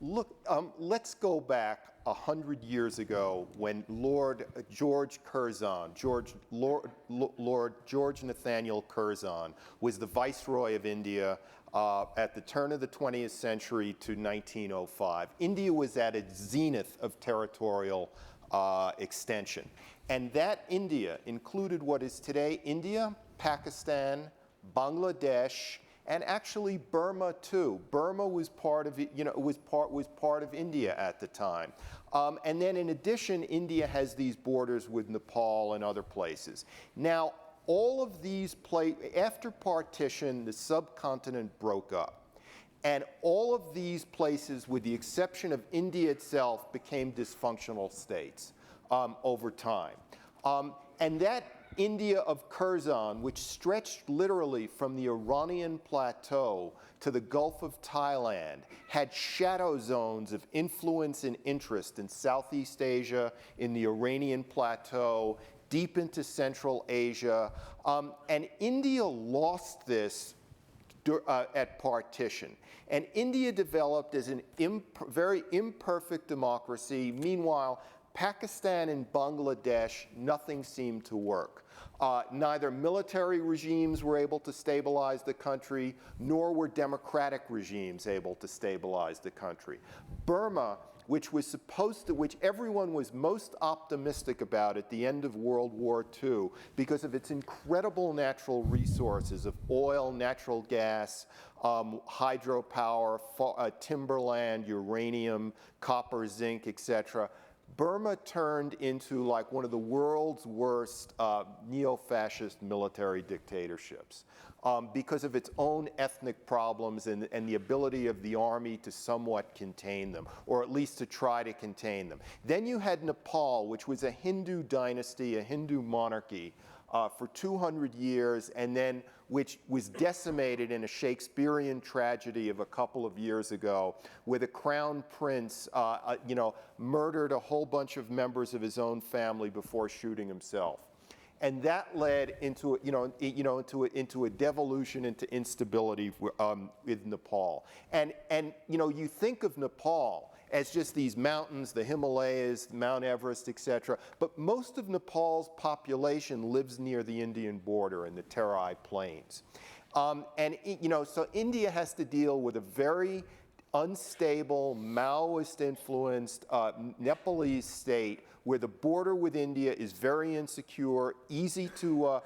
Look, let's go back 100 years ago when Lord George Curzon, Lord George Nathaniel Curzon, was the Viceroy of India at the turn of the 20th century to 1905. India was at its zenith of territorial extension. And that India included what is today India, Pakistan, Bangladesh, and actually Burma too. Burma was part of it, was part of India at the time. And then in addition, India has these borders with Nepal and other places. Now, all of these after partition, the subcontinent broke up. And all of these places, with the exception of India itself, became dysfunctional states over time. And that India of Curzon, which stretched literally from the Iranian plateau to the Gulf of Thailand, had shadow zones of influence and interest in Southeast Asia, in the Iranian plateau, deep into Central Asia. And India lost this at partition. And India developed as a very imperfect democracy. Meanwhile, Pakistan and Bangladesh, nothing seemed to work. Neither military regimes were able to stabilize the country, nor were democratic regimes able to stabilize the country. Burma, which everyone was most optimistic about at the end of World War II because of its incredible natural resources of oil, natural gas, hydropower, timberland, uranium, copper, zinc, etc. Burma turned into like one of the world's worst neo-fascist military dictatorships because of its own ethnic problems and the ability of the army to somewhat contain them, or at least to try to contain them. Then you had Nepal, which was a Hindu dynasty, a Hindu monarchy, for 200 years, and then which was decimated in a Shakespearean tragedy of a couple of years ago, where the crown prince, murdered a whole bunch of members of his own family before shooting himself. And that led into a devolution into instability with Nepal. And you think of Nepal as just these mountains, the Himalayas, Mount Everest, etc. But most of Nepal's population lives near the Indian border in the Terai Plains. So India has to deal with a very unstable, Maoist-influenced Nepalese state where the border with India is very insecure, easy to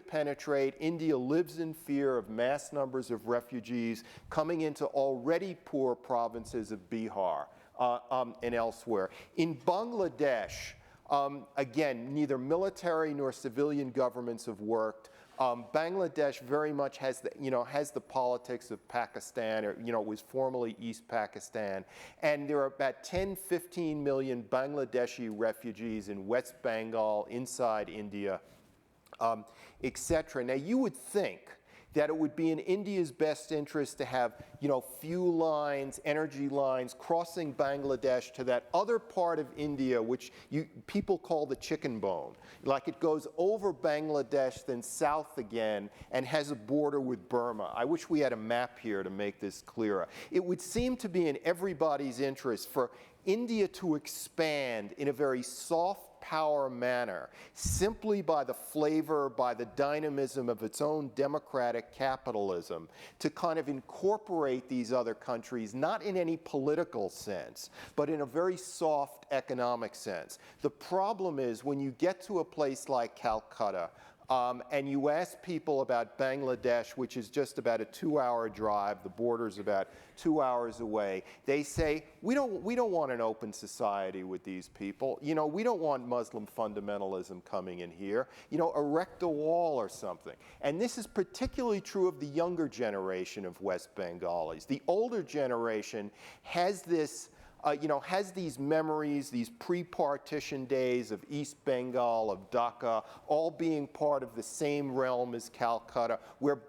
penetrate. India lives in fear of mass numbers of refugees coming into already poor provinces of Bihar and elsewhere. In Bangladesh, again, neither military nor civilian governments have worked. Bangladesh very much has the politics of Pakistan, or it was formerly East Pakistan, and there are about 10-15 million Bangladeshi refugees in West Bengal, inside India, etc. Now you would think that it would be in India's best interest to have, fuel lines, energy lines crossing Bangladesh to that other part of India, which people call the chicken bone. Like it goes over Bangladesh, then south again, and has a border with Burma. I wish we had a map here to make this clearer. It would seem to be in everybody's interest for India to expand in a very soft power manner, simply by the flavor, by the dynamism of its own democratic capitalism, to kind of incorporate these other countries, not in any political sense, but in a very soft economic sense. The problem is when you get to a place like Calcutta, and you ask people about Bangladesh, which is just about a 2-hour drive, the border's about 2 hours away, they say, we don't want an open society with these people. We don't want Muslim fundamentalism coming in here. Erect a wall or something. And this is particularly true of the younger generation of West Bengalis. The older generation has this has these memories, these pre-partition days of East Bengal, of Dhaka, all being part of the same realm as Calcutta, where,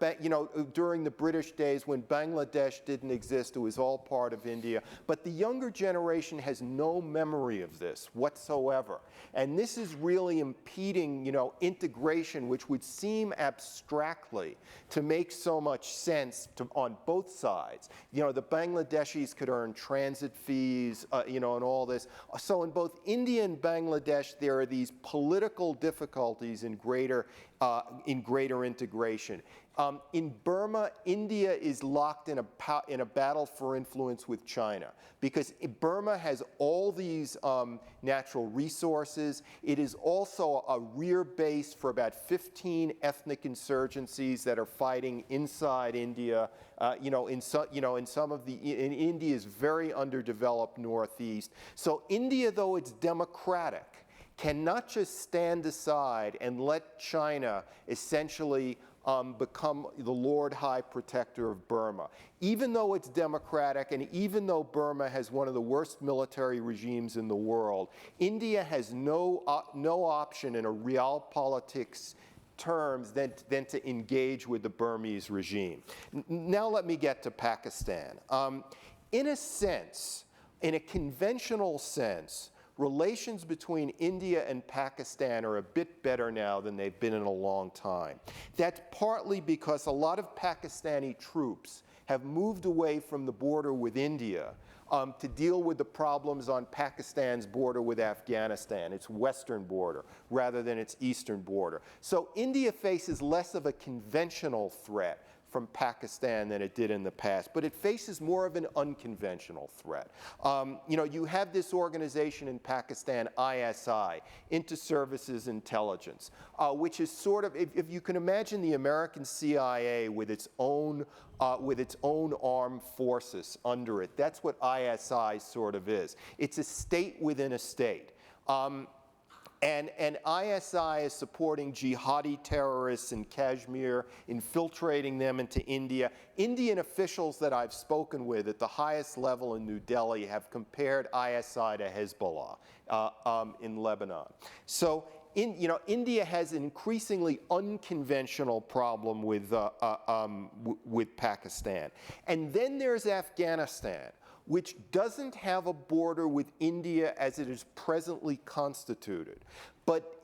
during the British days when Bangladesh didn't exist, it was all part of India. But the younger generation has no memory of this whatsoever. And this is really impeding, integration, which would seem abstractly to make so much sense on both sides. The Bangladeshis could earn transit fees, and all this. So in both India and Bangladesh, there are these political difficulties in greater integration. In Burma, India is locked in a battle for influence with China, because Burma has all these natural resources. It is also a rear base for about 15 ethnic insurgencies that are fighting inside India. India is very underdeveloped northeast. So India, though it's democratic, cannot just stand aside and let China essentially become the Lord High Protector of Burma. Even though it's democratic, and even though Burma has one of the worst military regimes in the world, India has no option in a realpolitik terms than to engage with the Burmese regime. Now let me get to Pakistan. In a sense, in a conventional sense, relations between India and Pakistan are a bit better now than they've been in a long time. That's partly because a lot of Pakistani troops have moved away from the border with India to deal with the problems on Pakistan's border with Afghanistan, its western border, rather than its eastern border. So India faces less of a conventional threat from Pakistan than it did in the past, but it faces more of an unconventional threat. You have this organization in Pakistan, ISI, Inter-Services Intelligence, which is sort of, if you can imagine the American CIA with its own armed forces under it, that's what ISI sort of is. It's a state within a state. And ISI is supporting jihadi terrorists in Kashmir, infiltrating them into India. Indian officials that I've spoken with at the highest level in New Delhi have compared ISI to Hezbollah in Lebanon. So India has an increasingly unconventional problem with Pakistan. And then there's Afghanistan, which doesn't have a border with India as it is presently constituted. But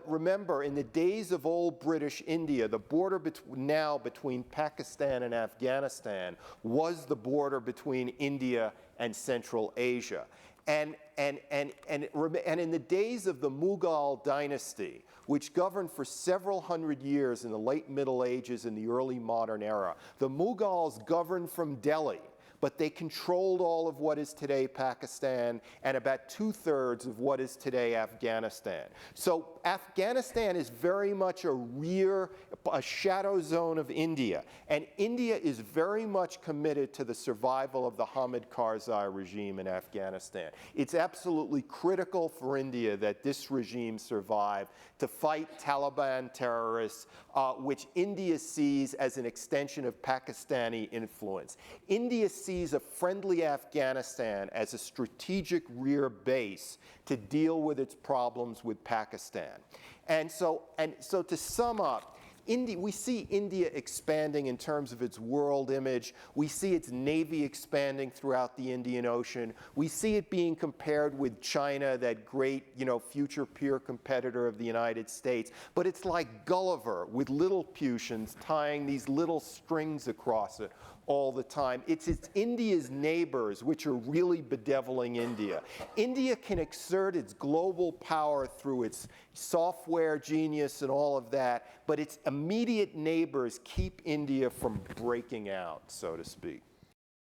remember, in the days of old British India, the border now between Pakistan and Afghanistan was the border between India and Central Asia. And in the days of the Mughal dynasty, which governed for several hundred years in the late Middle Ages and the early modern era, the Mughals governed from Delhi, but they controlled all of what is today Pakistan and about 2/3 of what is today Afghanistan. So Afghanistan is very much a shadow zone of India, and India is very much committed to the survival of the Hamid Karzai regime in Afghanistan. It's absolutely critical for India that this regime survive to fight Taliban terrorists, which India sees as an extension of Pakistani influence. India sees a friendly Afghanistan as a strategic rear base to deal with its problems with Pakistan. And so to sum up, we see India expanding in terms of its world image. We see its navy expanding throughout the Indian Ocean. We see it being compared with China, that great, future peer competitor of the United States. But it's like Gulliver with Lilliputians tying these little strings across it all the time. It's India's neighbors which are really bedeviling India. India can exert its global power through its software genius and all of that, but its immediate neighbors keep India from breaking out, so to speak.